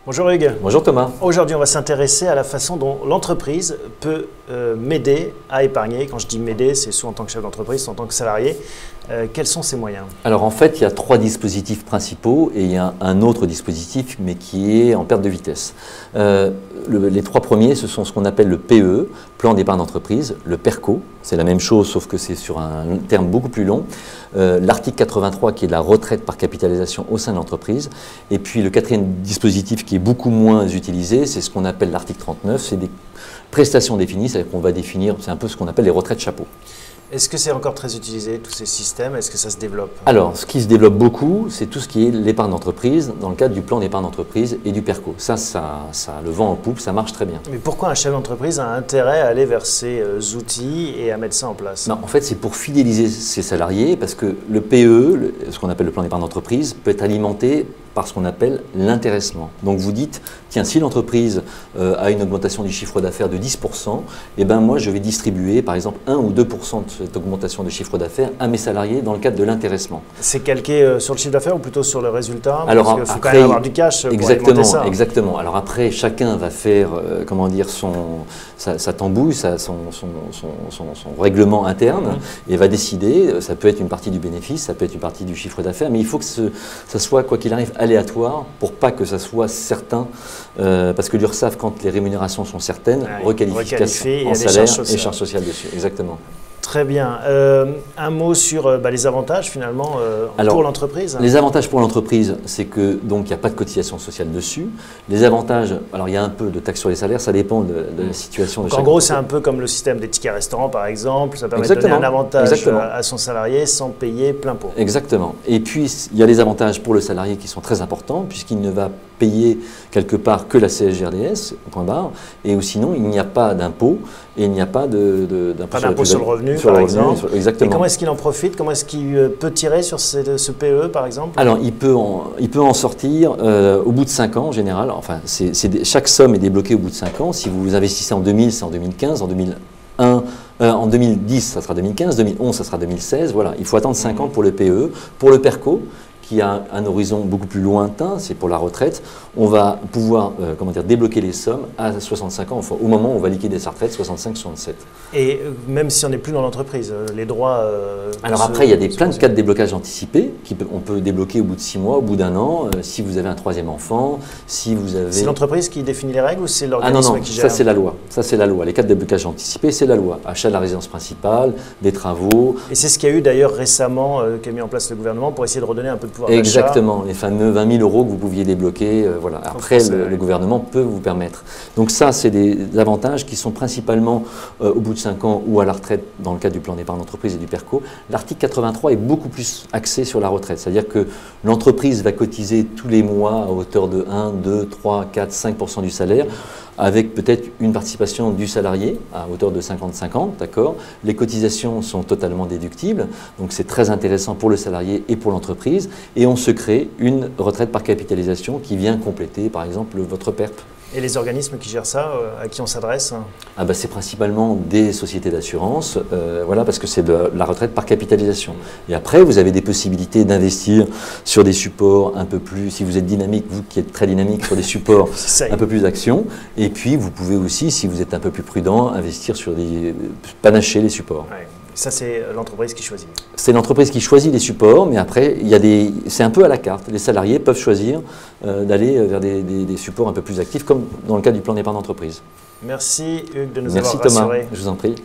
Bonjour Hugues. Bonjour Thomas. Aujourd'hui, on va s'intéresser à la façon dont l'entreprise peut m'aider à épargner. Quand je dis m'aider, c'est soit en tant que chef d'entreprise, soit en tant que salarié. Quels sont ces moyens? Alors en fait, il y a trois dispositifs principaux et il y a un autre dispositif, mais qui est en perte de vitesse. Les trois premiers, ce sont ce qu'on appelle le PE, plan d'épargne d'entreprise, le PERCO, c'est la même chose, sauf que c'est sur un terme beaucoup plus long. L'article 83 qui est de la retraite par capitalisation au sein de l'entreprise. Et puis le quatrième dispositif qui est beaucoup moins utilisé, c'est ce qu'on appelle l'article 39, c'est des prestations définies, c'est-à-dire qu'on va définir, c'est un peu ce qu'on appelle les retraites chapeau. Est-ce que c'est encore très utilisé, tous ces systèmes? Est-ce que ça se développe? Alors, ce qui se développe beaucoup, c'est tout ce qui est l'épargne d'entreprise, dans le cadre du plan d'épargne d'entreprise et du PERCO. Ça le vent en poupe, ça marche très bien. Mais pourquoi un chef d'entreprise a intérêt à aller vers ces outils et à mettre ça en place? En fait, c'est pour fidéliser ses salariés, parce que le PE, ce qu'on appelle le plan d'épargne d'entreprise, peut être alimenté par ce qu'on appelle l'intéressement. Donc vous dites, tiens, si l'entreprise a une augmentation du chiffre d'affaires de 10%, eh ben moi je vais distribuer par exemple 1 ou 2% de cette augmentation de chiffre d'affaires à mes salariés dans le cadre de l'intéressement. C'est calqué sur le chiffre d'affaires ou plutôt sur le résultat? Alors parce qu'il faut quand même avoir du cash pour alimenter ça. Exactement. Alors après, chacun va faire comment dire, sa tambouille, son règlement interne et va décider, ça peut être une partie du bénéfice, ça peut être une partie du chiffre d'affaires, mais il faut que ça soit, quoi qu'il arrive, aléatoire pour pas que ça soit certain, parce que l'URSSAF, quand les rémunérations sont certaines, requalifie en salaire et charges sociales dessus. Exactement. Très bien. Un mot sur les avantages finalement pour l'entreprise. Les avantages pour l'entreprise, c'est que donc il n'y a pas de cotisation sociale dessus. Les avantages, alors il y a un peu de taxe sur les salaires, ça dépend de la situation de chaque. En gros, c'est un peu comme le système des tickets restaurants par exemple. Ça permet de donner un avantage à son salarié sans payer plein pot. Exactement. Et puis il y a les avantages pour le salarié qui sont très importants puisqu'il ne va payer quelque part que la CSG-RDS, point barre, et ou sinon il n'y a pas d'impôt et il n'y a pas d'impôt sur le revenu, par exemple. Exactement. Et comment est-ce qu'il en profite? Comment est-ce qu'il peut tirer sur ce PE, par exemple? Alors, il peut en sortir au bout de 5 ans, en général. Enfin, chaque somme est débloquée au bout de 5 ans. Si vous investissez en 2000, c'est en 2015, en 2001, en 2010, ça sera 2015, 2011, ça sera 2016. Voilà, il faut attendre 5 ans pour le PE. Pour le PERCO, qui a un horizon beaucoup plus lointain, c'est pour la retraite, on va pouvoir débloquer les sommes à 65 ans, enfin, au moment où on va liquider sa retraite, 65-67. Et même si on n'est plus dans l'entreprise, les droits... Alors après, il y a plein de cas de déblocage anticipé, on peut débloquer au bout de 6 mois, au bout d'un an, si vous avez un troisième enfant, si vous avez... C'est l'entreprise qui définit les règles ou c'est l'organisme qui gère? Ça c'est la loi. Ça c'est la loi. Les cas de déblocage anticipé, c'est la loi. Achat de la résidence principale, des travaux... Et c'est ce qu'il y a eu d'ailleurs récemment, qu'a mis en place le gouvernement pour essayer de redonner un peu de pouvoir d'achat. Exactement, les fameux 20 000 € que vous pouviez débloquer, voilà. Après, le gouvernement peut vous permettre. Donc ça, c'est des avantages qui sont principalement au bout de 5 ans ou à la retraite dans le cadre du plan d'épargne d'entreprise et du PERCO. L'article 83 est beaucoup plus axé sur la retraite, c'est-à-dire que l'entreprise va cotiser tous les mois à hauteur de 1, 2, 3, 4, 5% du salaire, avec peut-être une participation du salarié à hauteur de 50-50, d'accord. Les cotisations sont totalement déductibles, donc c'est très intéressant pour le salarié et pour l'entreprise, et on se crée une retraite par capitalisation qui vient compléter, par exemple, votre PERP. Et les organismes qui gèrent ça, à qui on s'adresse? C'est principalement des sociétés d'assurance, voilà, parce que c'est de la retraite par capitalisation. Et après, vous avez des possibilités d'investir sur des supports un peu plus, si vous êtes dynamique, vous qui êtes très dynamique, sur des supports un peu plus d'actions. Et puis, vous pouvez aussi, si vous êtes un peu plus prudent, investir sur panacher les supports. Ouais. Ça, c'est l'entreprise qui choisit. C'est l'entreprise qui choisit les supports, mais après, c'est un peu à la carte. Les salariés peuvent choisir d'aller vers des supports un peu plus actifs, comme dans le cas du plan d'épargne d'entreprise. Merci Hugues de nous avoir rassurés. Merci Thomas, je vous en prie.